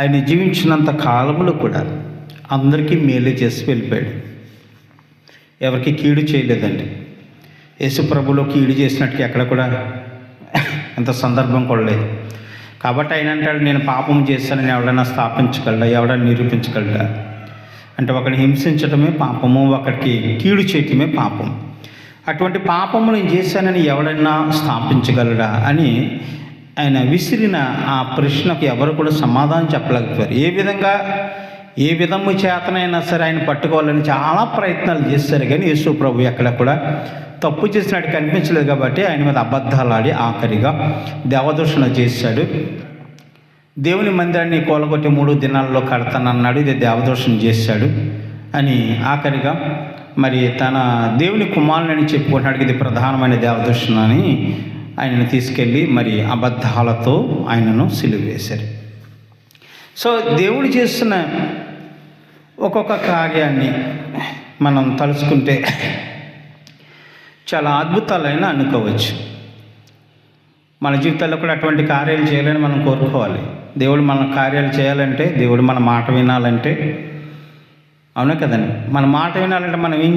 ఆయన జీవించినంత కాలములో కూడా అందరికీ మేలు చేసి వెళ్ళిపోయాడు. ఎవరికి కీడు చేయలేదండి. యేసు ప్రభులో కీడు చేసినట్టుగా ఎక్కడ కూడా అంత సందర్భం కూడా లేదు. కాబట్టి ఆయన అంటాడు, నేను పాపం చేశానని ఎవడైనా స్థాపించగలడా, ఎవడైనా నిరూపించగలడా? అంటే ఒకరిని హింసించడమే పాపము, ఒకరికి కీడు చేయటమే పాపం. అటువంటి పాపము నేను చేశానని ఎవడైనా స్థాపించగలడా అని ఆయన విసిరిన ఆ ప్రశ్నకు ఎవరు కూడా సమాధానం చెప్పలేకపోయారు. ఏ విధము చేతనైనా సరే ఆయన పట్టుకోవాలని చాలా ప్రయత్నాలు చేశారు, కానీ యేసు ప్రభు ఎక్కడ కూడా తప్పు చేసినట్టు కనిపించలేదు. కాబట్టి ఆయన మీద అబద్ధాలు ఆడి ఆఖరిగా దేవదూషణ చేశాడు. దేవుని మందిరాన్ని కూలగొట్టి 3 దినాల్లో కడతానన్నాడు, ఇది దేవదూషణ చేశాడు అని ఆఖరిగా మరి తన దేవుని కుమారుని చెప్పుకుంటున్నాడు. ఇది ప్రధానమైన దేవదూషణ అని ఆయనను తీసుకెళ్ళి మరి అబద్ధాలతో ఆయనను సిలువ వేశారు. సో దేవుడు చేస్తున్న ఒక్కొక్క కార్యాన్ని మనం తలుచుకుంటే చాలా అద్భుతాలైన అనుకోవచ్చు. మన జీవితాల్లో కూడా అటువంటి కార్యాలు చేయాలని మనం కోరుకోవాలి. దేవుడు మన కార్యాలు చేయాలంటే, దేవుడు మన మాట వినాలంటే, అవునా కదండి, మన మాట వినాలంటే మనం ఏం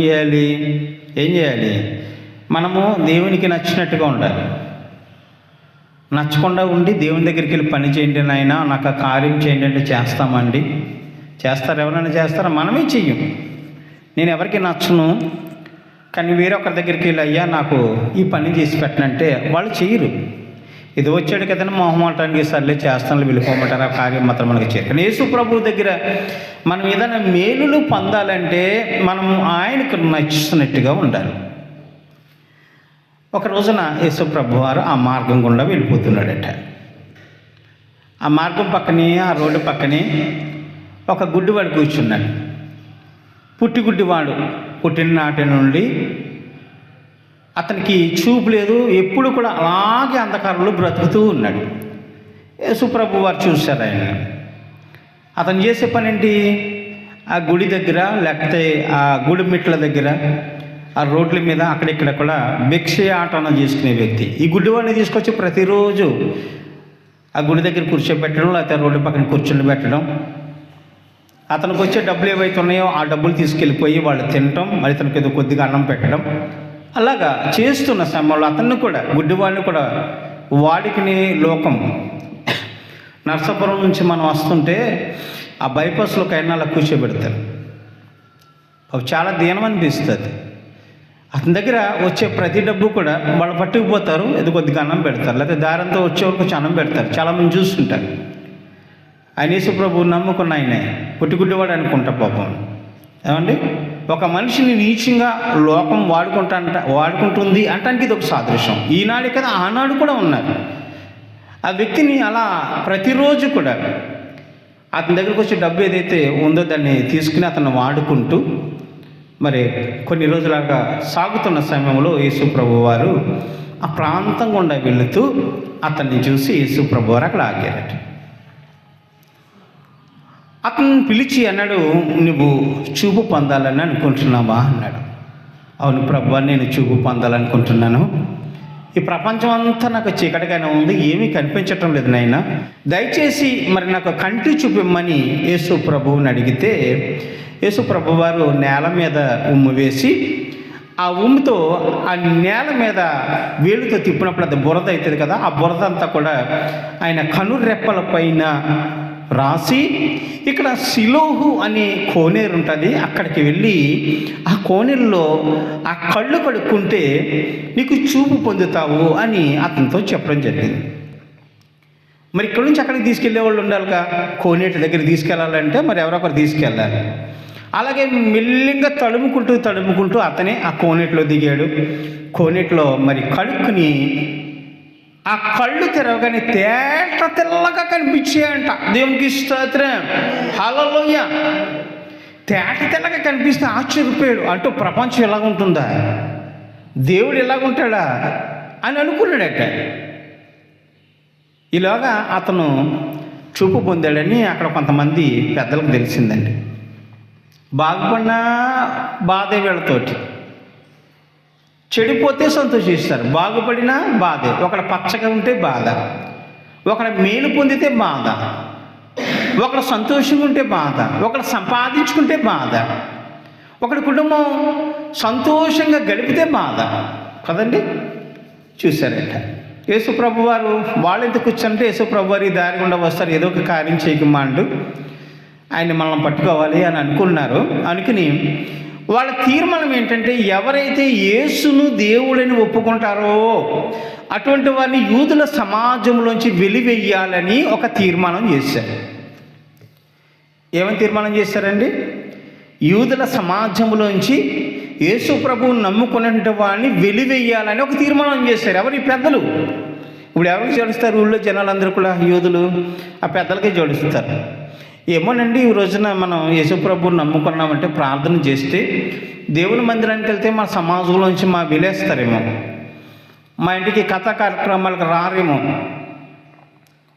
చేయాలి? మనము దేవునికి నచ్చినట్టుగా ఉండాలి. నచ్చకుండా ఉండి దేవుని దగ్గరికి వెళ్ళి పని చేయండి నాయనా, నాకు ఆ కార్యం చేయండి అంటే చేస్తామండి? చేస్తారు? ఎవరైనా చేస్తారా? మనమే చెయ్యం. నేను ఎవరికి నచ్చను, కానీ వేరొకరి దగ్గరికి వెళ్ళి అయ్యా నాకు ఈ పని చేసి పెట్టనంటే వాళ్ళు చెయ్యరు. ఇది వచ్చాడు కదండి మొహమాటానికి, సర్లే చేస్తాను వెళ్ళిపోమంటారు. ఆ కార్యం మాత్రం మనకి చేయరు. కానీ యేసు ప్రభు దగ్గర మనం ఏదైనా మేలులు పొందాలంటే మనం ఆయనకు నచ్చినట్టుగా ఉండాలి. ఒక రోజున యేసు ప్రభు వారు ఆ మార్గం గుండా వెళ్ళిపోతున్నాడట. ఆ మార్గం పక్కనే, ఆ రోడ్డు పక్కనే ఒక గుడ్డివాడు కూర్చున్నాడు. గుడ్డివాడు పుట్టిన నాటి నుండి అతనికి చూపు లేదు, ఎప్పుడు కూడా అలాగే అంధకారంలో బ్రతుకుతూ ఉన్నాడు. యేసు ప్రభు వారు చూశారు ఆయన. అతను చేసే పని ఏంటి? ఆ గుడి దగ్గర, లేకపోతే ఆ గుడి మెట్ల దగ్గర, ఆ రోడ్ల మీద అక్కడిక్కడ కూడా భిక్షయాటన చేసుకునే వ్యక్తి. ఈ గుడ్డివాడిని తీసుకొచ్చి ప్రతిరోజు ఆ గుడి దగ్గర కూర్చోబెట్టడం, లేకపోతే రోడ్డు పక్కన కూర్చొని పెట్టడం, అతనికి వచ్చే డబ్బులు ఏవైతే ఉన్నాయో ఆ డబ్బులు తీసుకెళ్ళిపోయి వాళ్ళు తినటం, మరి ఇతనికి ఏదో కొద్దిగా అన్నం పెట్టడం, అలాగా చేస్తున్న సమయంలో అతన్ని కూడా, గుడ్డివాడిని కూడా వాడికిని లోకం నర్సాపురం నుంచి మనం వస్తుంటే ఆ బైపాస్లో కైనాలా కూర్చోబెడతారు. అవి చాలా దీనం అనిపిస్తుంది. అతని దగ్గర వచ్చే ప్రతి డబ్బు కూడా వాళ్ళు పట్టుకుపోతారు, ఏదో కొద్దిగా అన్నం పెడతారు, లేకపోతే దారంతో వచ్చే వరకు కొంచెం అన్నం పెడతారు. చాలామంది చూస్తుంటారు. ఆయన యేసు ప్రభువు నమ్ముకున్న ఆయనే పుట్టుగుడ్డివాడు అనుకుంటా పాపం. ఏమండి, ఒక మనిషిని నీచంగా లోకం వాడుకుంటుంది అంటానికి ఇది ఒక సాదృశ్యం. ఈనాడు కదా, ఆనాడు కూడా ఉన్నారు. ఆ వ్యక్తిని అలా ప్రతిరోజు కూడా అతని దగ్గరకు వచ్చే డబ్బు ఏదైతే ఉందో దాన్ని తీసుకుని అతను వాడుకుంటూ మరి కొన్ని రోజులాగా సాగుతున్న సమయంలో యేసు ప్రభు వారు ఆ ప్రాంతం గుండా వెళుతూ అతన్ని చూసి యేసు ప్రభు వారు అక్కడ ఆగారట. అతను పిలిచి అన్నాడు, నువ్వు చూపు పొందాలని అనుకుంటున్నావా అన్నాడు. అవును ప్రభువా, నేను చూపు పొందాలనుకుంటున్నాను. ఈ ప్రపంచం అంతా నాకు చీకటిగానే ఉంది, ఏమీ కనిపించటం లేదు నాయనా, దయచేసి మరి నాకు కంటి చూపిమ్మని యేసు ప్రభువుని అడిగితే యేసు ప్రభు వారు నేల మీద ఉమ్ము వేసి ఆ ఉమ్ముతో ఆ నేల మీద వేలుతో తిప్పినప్పుడు అది బురద అవుతుంది కదా, ఆ బురద అంతా కూడా ఆయన కనురెప్పల పైన రాసి, ఇక్కడ సిలోహు అనే కోనేరు ఉంటుంది, అక్కడికి వెళ్ళి ఆ కోనేరులో ఆ కళ్ళు కడుక్కుంటే నీకు చూపు పొందుతావు అని అతనితో చెప్పడం జరిగింది. మరి ఇక్కడి నుంచి అక్కడికి తీసుకెళ్లే వాళ్ళు ఉండాలిగా, కోనేటి దగ్గర తీసుకెళ్ళాలంటే మరి ఎవరొకరు తీసుకెళ్ళాలి. అలాగే మెల్లిగా తడుముకుంటూ అతనే ఆ కోనేటిలో దిగాడు. కోనేటిలో మరి కడుక్కుని ఆ కళ్ళు తెరవగానే తెల్లగా కనిపించాయంట. దేవునికి స్తోత్రం, హల్లెలూయా. తెల్లగా కనిపిస్తే ఆశ్చర్యపోయాడు. అంటూ ప్రపంచం ఎలాగుంటుందా, దేవుడు ఎలాగుంటాడా అని అనుకున్నాడట. ఇలాగా అతను చూపు పొందాడని అక్కడ కొంతమంది పెద్దలకు తెలిసిందండి. బాగుపడినా బాధే వీళ్ళతోటి, చెడిపోతే సంతోషిస్తారు, బాగుపడినా బాధే. ఒకడు పచ్చగా ఉంటే బాధ, ఒకడు మేలు పొందితే బాధ. ఒకడు సంతోషంగా ఉంటే బాధ, ఒకడు సంపాదించుకుంటే బాధ, ఒకడి కుటుంబం సంతోషంగా గడిపితే బాధ కదండి. చూశారంట యేసుప్రభు వారు వాళ్ళు ఎందుకు కూర్చుంటే యేసుప్రభు వారు ఈ దారి గుండా వస్తారు, ఏదో ఒక కార్యం చేయకమ్మా అంటూ ఆయన మనల్ని పట్టుకోవాలి అని అనుకున్నారు. అనుకుని వాళ్ళ తీర్మానం ఏంటంటే ఎవరైతే యేసును దేవుడని ఒప్పుకుంటారో అటువంటి వారిని యూదుల సమాజంలోంచి వెలివేయాలని ఒక తీర్మానం చేశారు. ఏమని తీర్మానం చేశారండి? యూదుల సమాజంలోంచి యేసు ప్రభువుని నమ్ముకున్నటువంటి వాడిని వెలివేయాలని ఒక తీర్మానం చేశారు. ఎవరి పెద్దలు? ఇప్పుడు ఎవరికి జోడిస్తారు? ఊళ్ళో జనాలందరూ కూడా యూదులు ఆ పెద్దలకే జోడిస్తారు. ఏమోనండి, ఈ రోజున మనం యేసు ప్రభువుని నమ్ముకున్నామంటే ప్రార్థన చేస్తే దేవుని మందిరానికి వెళ్తే మా సమాజంలోంచి మా వెలేస్తారేమో, మా ఇంటికి కథా కార్యక్రమాలకు రారేమో,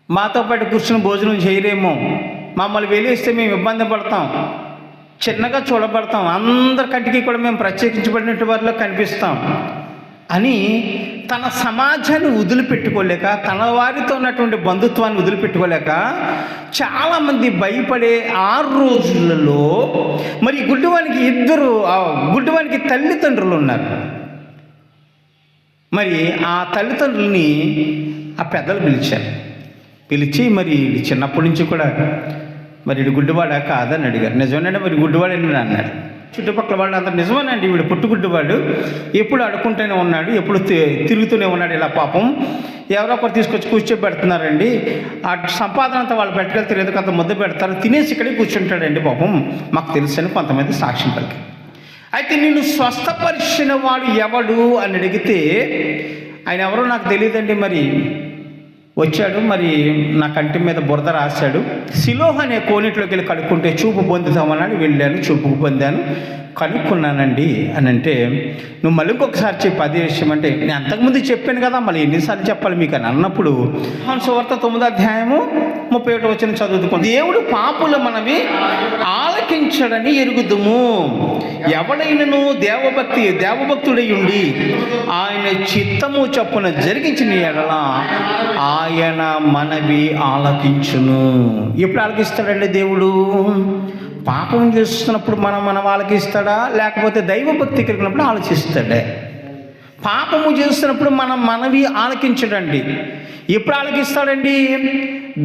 మాతో పాటు కూర్చుని భోజనం చేయరేమో, మమ్మల్ని వెలిస్తే మేము ఇబ్బంది పడతాం, చిన్నగా చూడబడతాం, అందరి కంటికి కూడా మేము ప్రత్యేకించబడినట్టు వారిలో కనిపిస్తాం అని తన సమాజాన్ని వదిలిపెట్టుకోలేక, తన వారితో ఉన్నటువంటి బంధుత్వాన్ని వదిలిపెట్టుకోలేక చాలామంది భయపడే ఆ రోజులలో మరి గుడ్డివానికి తల్లిదండ్రులు ఉన్నారు. మరి ఆ తల్లిదండ్రులని ఆ పెద్దలు పిలిచి మరి చిన్నప్పటి నుంచి కూడా మరి వీడు గుడ్డివాడా కాదని అడిగారు. నిజమేనండి, మరి గుడ్డివాడని అన్నాడు. చుట్టుపక్కల వాళ్ళు అందరు నిజమేనండి, వీడు పుట్టుగుడ్డివాడు, ఎప్పుడు అడుక్కుంటూనే ఉన్నాడు, ఎప్పుడు తిరుగుతూనే ఉన్నాడు, ఇలా పాపం ఎవరో ఒకరు తీసుకొచ్చి కూర్చోబెడుతున్నారండి, ఆ సంపాదన అంతా వాళ్ళు పెట్టుకెళ్తే ఎందుకు అంత ముద్ద పెడతారు, తినేసి ఇక్కడే కూర్చుంటాడండి పాపం, మాకు తెలుసు అని కొంతమంది సాక్ష్యం పలికి. అయితే నిన్ను స్వస్థపరిచిన వాడు ఎవడు అని అడిగితే ఆయన ఎవరో నాకు తెలియదండి, మరి వచ్చాడు, మరి నా కంటి మీద బురద రాశాడు, సిలోహ అనే కోనేటిలోకి వెళ్ళి కడుక్కుంటే చూపు పొందుతామని వెళ్ళాను, చూపు పొందాను, కనుక్కున్నానండి అని అంటే, నువ్వు మళ్ళీ ఇంకొకసారి చెప్పి అదే విషయం అంటే, నేను అంతకుముందు చెప్పాను కదా, మళ్ళీ ఎన్నిసార్లు చెప్పాలి మీకు అని అన్నప్పుడు సువార్త 9వ అధ్యాయము 31వ వచనం చదువుకుని, దేవుడు పాపుల మనవి ఆలకించడని ఎరుగుదుము, ఎవడైనను దేవభక్తుడై ఉండి ఆయన చిత్తము చొప్పున జరిగించిన ఎడల ఆయన మనవి ఆలకించును. ఎప్పుడు ఆలకిస్తాడండి దేవుడు? పాపం చేస్తున్నప్పుడు మనం ఆలకిస్తాడా, లేకపోతే దైవభక్తి కలిగినప్పుడు ఆలోచిస్తాడే? పాపము చేస్తున్నప్పుడు మనవి ఆలకించడండి. ఎప్పుడు ఆలకిస్తాడండి?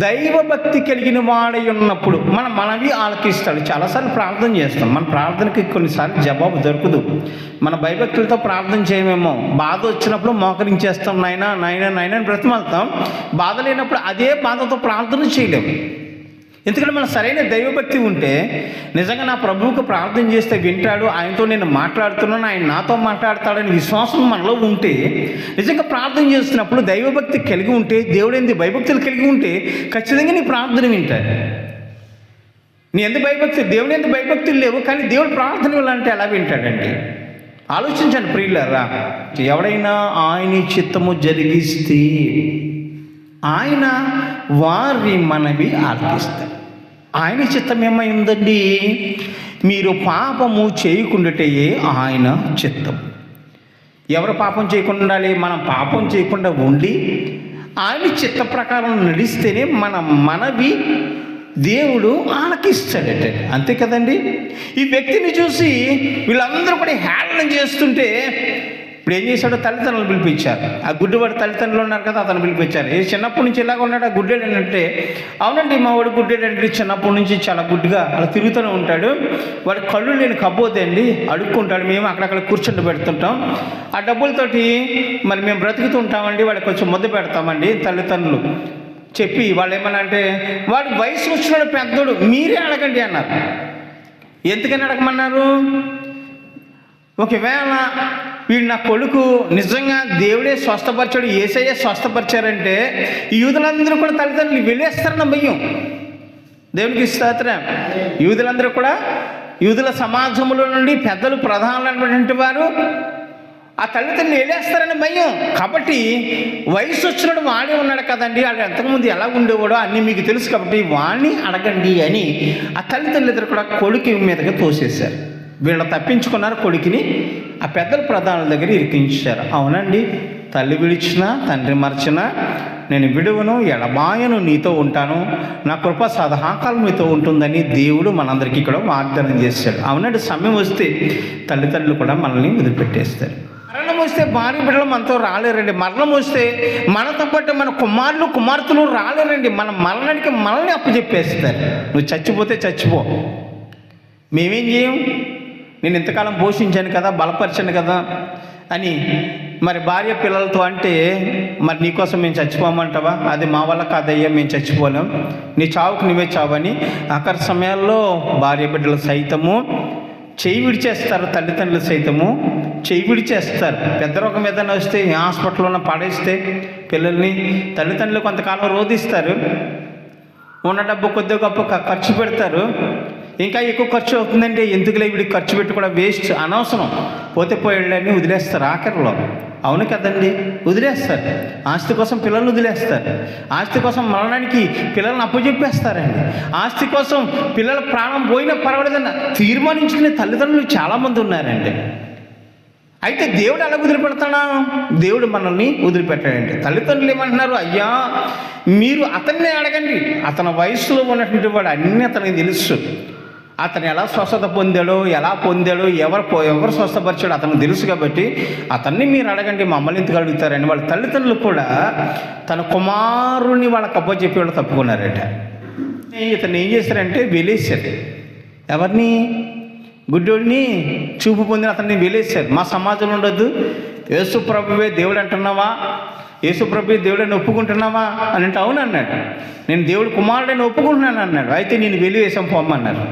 దైవభక్తి కలిగిన వాడై ఉన్నప్పుడు మనవి ఆలకిస్తాడు. చాలాసార్లు ప్రార్థన చేస్తాం, మన ప్రార్థనకి కొన్నిసార్లు జవాబు దొరకదు. మన భయభక్తులతో ప్రార్థన చేయమేమో, బాధ వచ్చినప్పుడు మోకరించేస్తాం, నాయనా నాయనా నాయనా అని బ్రతిమాలుతాం. బాధ లేనప్పుడు అదే బాధతో ప్రార్థన చేయలేము. ఎందుకంటే మన సరైన దైవభక్తి ఉంటే నిజంగా నా ప్రభువుకు ప్రార్థన చేస్తే వింటాడు, ఆయనతో నేను మాట్లాడుతున్నాను, ఆయన నాతో మాట్లాడతాడని విశ్వాసం మనలో ఉంటే, నిజంగా ప్రార్థన చేస్తున్నప్పుడు దైవభక్తి కలిగి ఉంటే, దేవుడేంది భయభక్తులు కలిగి ఉంటే ఖచ్చితంగా నీ ప్రార్థన వింటాడు. నీ ఎందుకు దేవుని ఎందుకు భయభక్తులు లేవు, కానీ దేవుడు ప్రార్థన వినాలంటే ఎలా వింటాడండి? ఆలోచించండి ప్రియులారా. ఎవడైనా ఆయన చిత్తము జరిగిస్తే ఆయన వారి మనవి ఆలకిస్తాడు. ఆయన చిత్తం ఏమైందండి? మీరు పాపము చేయకుండాటయే ఆయన చిత్తం. ఎవరు పాపం చేయకుండా ఉండాలి? మనం పాపం చేయకుండా ఉండి ఆయన చిత్త ప్రకారం నడిస్తేనే మన మనవి దేవుడు ఆలకిస్తాడట. అంతే కదండి. ఈ వ్యక్తిని చూసి వీళ్ళందరూ కూడా హేళన చేస్తుంటే ఇప్పుడు ఏం చేశాడో తల్లిదండ్రులు పిలిపించారు. ఆ గుడ్డివాడు తల్లిదండ్రులు ఉన్నారు కదా, అతను పిలిపించారు. ఏ చిన్నప్పటి నుంచి ఇలాగ ఉన్నాడు ఆ గుడ్డేడు అంటే, అవునండి మా వాడు గుడ్డేడండి, చిన్నప్పటి నుంచి చాలా గుడ్డిగా అలా తిరుగుతూనే ఉంటాడు, వాడు కళ్ళు లేని కబ్బోతే అండి, అడుక్కుంటాడు, మేము అక్కడక్కడ కూర్చుండి పెడుతుంటాం, ఆ డబ్బులతోటి మరి మేము బ్రతుకుతూ ఉంటామండి, వాడికి కొంచెం ముద్ద పెడతామండి తల్లిదండ్రులు చెప్పి. వాళ్ళు ఏమన్నా అంటే, వాడు వయసు వచ్చినాడు పెద్దోడు, మీరే అడగండి అన్నారు. ఎందుకని అడగమన్నారు? ఒకవేళ వీడు నా కొడుకు నిజంగా దేవుడే స్వస్థపరిచాడు, యేసయ్యే స్వస్థపరిచారంటే ఈ యూదులందరూ కూడా తల్లిదండ్రులు వెళ్ళేస్తారన్న భయం. దేవునికి స్తోత్రం. యూదులందరూ కూడా యూదుల సమాజంలో నుండి పెద్దలు ప్రధానమైనటువంటి వారు ఆ తల్లిదండ్రులు వెళ్ళేస్తారని భయం. కాబట్టి వయసు వచ్చినాడు వాడే ఉన్నాడు కదండి, వాడు ఎంతకుముందు ఎలా ఉండేవాడో అన్నీ మీకు తెలుసు, కాబట్టి వాడిని అడగండి అని ఆ తల్లిదండ్రులు ఇద్దరు కూడా కొడుకు మీదకి తోసేశారు. వీళ్ళు తప్పించుకున్నారు, కొడుకుని ఆ పెద్దల ప్రధానుల దగ్గర ఇరికించారు. అవునండి, తల్లి విడిచినా తండ్రి మరచినా నేను విడువను, ఎడబాయను, నీతో ఉంటాను, నా కృప సదాకాలం నీతో ఉంటుందని దేవుడు మనందరికీ కూడా వాగ్దానం చేశాడు. అవునండి, సమయం వస్తే తల్లిదండ్రులు కూడా మనల్ని వదిలిపెట్టేస్తారు. మరణం వస్తే భార్య బిడ్డలు మనతో రాలేరండి. మరణం వస్తే మనతో పాటు మన కుమారులు కుమార్తెలు రాలేరండి. మన మరణానికి మనల్ని అప్పచెప్పేస్తారు. నువ్వు చచ్చిపోతే చచ్చిపో, మేమేం చేయం, నేను ఇంతకాలం పోషించాను కదా, బలపరిచాను కదా అని మరి భార్య పిల్లలతో అంటే, మరి నీకోసం మేము చచ్చిపోమంటావా? అది మా వల్ల కాదయ్యా, మేము చచ్చిపోలేం, నీ చావుకు నువ్వే చావని ఆఖరి సమయాల్లో భార్య బిడ్డలు సైతము చేయి విడిచేస్తారు. తల్లిదండ్రులు సైతము చేయి విడిచేస్తారు. పెద్ద రోగం ఏదైనా వస్తే హాస్పిటల్లో పడేస్తే పిల్లల్ని తల్లిదండ్రులు కొంతకాలం రోధిస్తారు. ఉన్న డబ్బు కొద్దిగా గొప్ప ఖర్చు పెడతారు. ఇంకా ఎక్కువ ఖర్చు అవుతుందంటే ఎందుకులే వీడికి ఖర్చు పెట్టి కూడా వేస్ట్, అనవసరం, పోతే పోయేళ్ళని వదిలేస్తారు ఆఖరిలో. అవును కదండి, వదిలేస్తారు. ఆస్తి కోసం పిల్లల్ని వదిలేస్తారు. ఆస్తి కోసం మరణానికి పిల్లల్ని అప్పచెప్పేస్తారండి. ఆస్తి కోసం పిల్లల ప్రాణం పోయినా పర్వాలేదన్న తీర్మానించుకునే తల్లిదండ్రులు చాలామంది ఉన్నారండి. అయితే దేవుడు ఎలా వదిలిపెడతాడా? దేవుడు మనల్ని వదిలిపెట్టాడండి. తల్లిదండ్రులు ఏమంటున్నారు? అయ్యా మీరు అతన్నే అడగండి, అతని వయసులో ఉన్నటువంటి వాడు అన్నీ అతనికి తెలుసు. అతను ఎలా స్వస్థత పొందాడో, ఎలా పొందాడో, ఎవరు స్వస్థపరిచాడో అతనికి తెలుసు. కాబట్టి అతన్ని మీరు అడగండి, మమ్మల్ని ఎందుకు అడుగుతారని వాళ్ళ తల్లిదండ్రులు కూడా తన కుమారుని వాళ్ళకి అప్పచెప్పి వాళ్ళు తప్పుకున్నారట. ఇతను ఏం చేశారంటే వెలేశారు. ఎవరిని? గుడ్డోడిని, చూపు పొందిన అతన్ని వెలేశారు. మా సమాజంలో ఉండొద్దు, యేసు ప్రభువే దేవుడు అంటున్నావా, యేసు ప్రభువే దేవుడని ఒప్పుకుంటున్నావా అని అంటే అవును అన్నాడు. నేను దేవుడు కుమారుడని ఒప్పుకుంటున్నాను అన్నాడు. అయితే నేను వెలివేసాం పొమ్మన్నారు.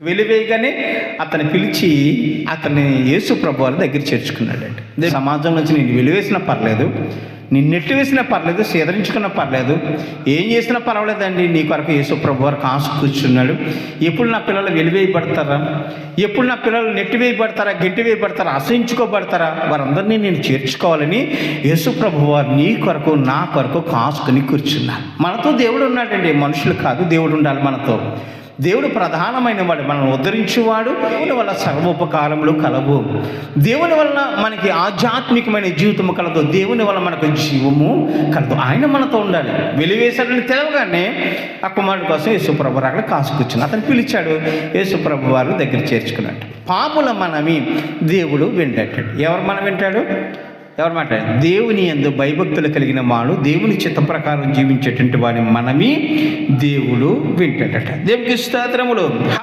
వెలివేయగానే అతన్ని పిలిచి అతన్ని యేసు ప్రభు వారి దగ్గర చేర్చుకున్నాడండి. సమాజం నుంచి నేను వెలివేసినా పర్లేదు, నిన్ను నెట్టి వేసినా పర్లేదు, సేదరించుకున్నా పర్లేదు, ఏం చేసినా పర్వాలేదండి, నీ కొరకు యేసు ప్రభు వారు కాసు కూర్చున్నాడు. ఎప్పుడు నా పిల్లలు వెలివేయబడతారా, ఎప్పుడు నా పిల్లలు నెట్టివేయబడతారా, గెంటివేయబడతారా, అసహించుకోబడతారా, వారందరినీ నేను చేర్చుకోవాలని యేసు ప్రభు వారు నీ కొరకు నా కొరకు కాసుకుని కూర్చున్నాను. మనతో దేవుడు ఉన్నాడండి, మనుషులు కాదు. దేవుడు ఉండాలి మనతో. దేవుడు ప్రధానమైన వాడు, మనల్ని ఉద్ధరించేవాడు. దేవుని వల్ల సర్వోపకారములు కలవు. దేవుని వల్ల మనకి ఆధ్యాత్మికమైన జీవితము కలదు. దేవుని వల్ల మనకు జీవము కలదు. ఆయన మనతో ఉండాలి. వెలివేశాడని తెలవగానే ఆ కుమారుడు కోసం యేసుప్రభు అక్కడ కాసుకొచ్చింది. అతను పిలిచాడు, యేసుప్రభు వారు దగ్గర చేర్చుకున్నాడు. పాపుల మనవి దేవుడు వింటాడు. ఎవరు మనం వింటాడు? ఎవరు మాట్లాడారు? దేవుని యందు భయభక్తులు కలిగిన వాడు, దేవుని చిత్త ప్రకారం జీవించేటువంటి వాడిని మనవి దేవుడు వింటాడట. దేవునికి స్తోత్రములు.